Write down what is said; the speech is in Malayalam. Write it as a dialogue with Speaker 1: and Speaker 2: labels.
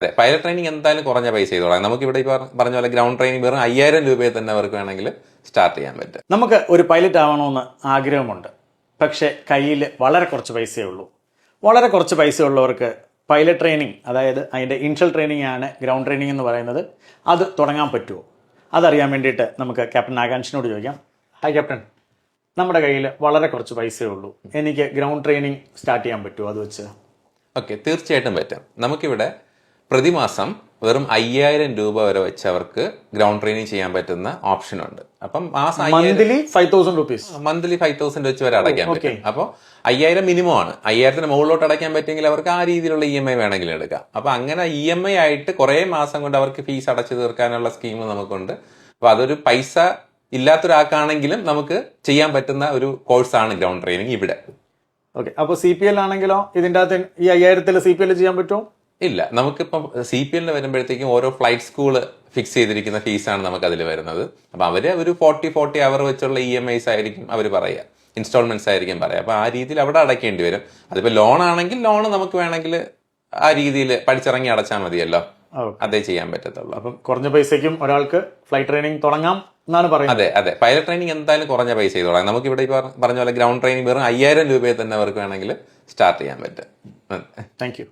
Speaker 1: അതെ, പൈലറ്റ് ട്രെയിനിങ് എന്തായാലും കുറഞ്ഞ പൈസ ചെയ്തോളാം. നമുക്കിവിടെ ഇപ്പോൾ പറഞ്ഞ പോലെ ഗ്രൗണ്ട് ട്രെയിനിങ് വെറും 5000 രൂപയിൽ തന്നെ അവർക്ക് വേണമെങ്കിൽ സ്റ്റാർട്ട് ചെയ്യാൻ പറ്റും.
Speaker 2: നമുക്ക് ഒരു പൈലറ്റ് ആവണമെന്ന് ആഗ്രഹമുണ്ട്, പക്ഷേ കയ്യിൽ വളരെ കുറച്ച് പൈസയേ ഉള്ളൂ. വളരെ കുറച്ച് പൈസ ഉള്ളവർക്ക് പൈലറ്റ് ട്രെയിനിങ്, അതായത് അതിൻ്റെ ഇനിഷ്യൽ ട്രെയിനിങ് ആണ് ഗ്രൗണ്ട് ട്രെയിനിങ് എന്ന് പറയുന്നത്, അത് തുടങ്ങാൻ പറ്റുമോ? അതറിയാൻ വേണ്ടിയിട്ട് നമുക്ക് ക്യാപ്റ്റൻ ആകാംക്ഷനോട് ചോദിക്കാം. ഹായ് ക്യാപ്റ്റൻ, നമ്മുടെ കയ്യിൽ വളരെ കുറച്ച് പൈസയേ ഉള്ളൂ, എനിക്ക് ഗ്രൗണ്ട് ട്രെയിനിങ് സ്റ്റാർട്ട് ചെയ്യാൻ പറ്റുമോ അത് വെച്ച്?
Speaker 1: ഓക്കെ, തീർച്ചയായിട്ടും പറ്റും. നമുക്കിവിടെ പ്രതിമാസം വെറും 5000 രൂപ വരെ വെച്ച് അവർക്ക് ഗ്രൗണ്ട് ട്രെയിനിങ് ചെയ്യാൻ പറ്റുന്ന ഓപ്ഷൻ ഉണ്ട്. അപ്പം മാസം
Speaker 2: മന്ത്ലി 5000 റുപ്പീസ്,
Speaker 1: മന്ത്ലി 5000 വെച്ച് വരെ അടയ്ക്കാൻ പറ്റും. അപ്പോൾ 5000 മിനിമം ആണ്. 5000 മുകളിലോട്ട് അടയ്ക്കാൻ പറ്റുമെങ്കിൽ അവർക്ക് ആ രീതിയിലുള്ള EMI വേണമെങ്കിലും എടുക്കാം. അപ്പൊ അങ്ങനെ EMI ആയിട്ട് കുറെ മാസം കൊണ്ട് അവർക്ക് ഫീസ് അടച്ചു തീർക്കാനുള്ള സ്കീം നമുക്കുണ്ട്. അപ്പൊ അതൊരു പൈസ ഇല്ലാത്തൊരാൾക്കാണെങ്കിലും നമുക്ക് ചെയ്യാൻ പറ്റുന്ന ഒരു കോഴ്സാണ് ഗ്രൗണ്ട് ട്രെയിനിങ് ഇവിടെ.
Speaker 2: ഓക്കെ, അപ്പോൾ CPL ആണെങ്കിലോ ഇതിൻ്റെ അകത്ത് ഈ 5000 CPL ചെയ്യാൻ പറ്റുമോ?
Speaker 1: ഇല്ല, നമുക്കിപ്പം CPL വരുമ്പോഴത്തേക്കും ഓരോ ഫ്ലൈറ്റ് സ്കൂള് ഫിക്സ് ചെയ്തിരിക്കുന്ന ഫീസാണ് നമുക്ക് അതിൽ വരുന്നത്. അപ്പൊ അവര് ഒരു 40 അവർ വെച്ചുള്ള EMIs ആയിരിക്കും അവർ പറയുക, ഇൻസ്റ്റാൾമെന്റ്സ് ആയിരിക്കും പറയുക. അപ്പൊ ആ രീതിയിൽ അവിടെ അടയ്ക്കേണ്ടി വരും. അതിപ്പോ ലോൺ ആണെങ്കിൽ ലോൺ നമുക്ക് വേണമെങ്കിൽ ആ രീതിയിൽ പഠിച്ചിറങ്ങി അടച്ചാൽ മതിയല്ലോ, അതേ ചെയ്യാൻ പറ്റത്തുള്ളൂ.
Speaker 2: അപ്പം കുറഞ്ഞ പൈസയ്ക്കും ഒരാൾക്ക് ഫ്ലൈറ്റ് ട്രെയിനിങ് തുടങ്ങാം എന്നാണ് പറയുന്നത്.
Speaker 1: അതെ അതെ, പൈലറ്റ് ട്രെയിനിങ് എന്തായാലും കുറഞ്ഞ പൈസ ചെയ്തോളാം. നമുക്കിവിടെ ഇപ്പോൾ പറഞ്ഞ പോലെ ഗ്രൗണ്ട് ട്രെയിനിങ് വെറും 5000 രൂപയിൽ തന്നെ അവർക്ക് വേണമെങ്കിൽ സ്റ്റാർട്ട് ചെയ്യാൻ പറ്റും.
Speaker 2: Thank you.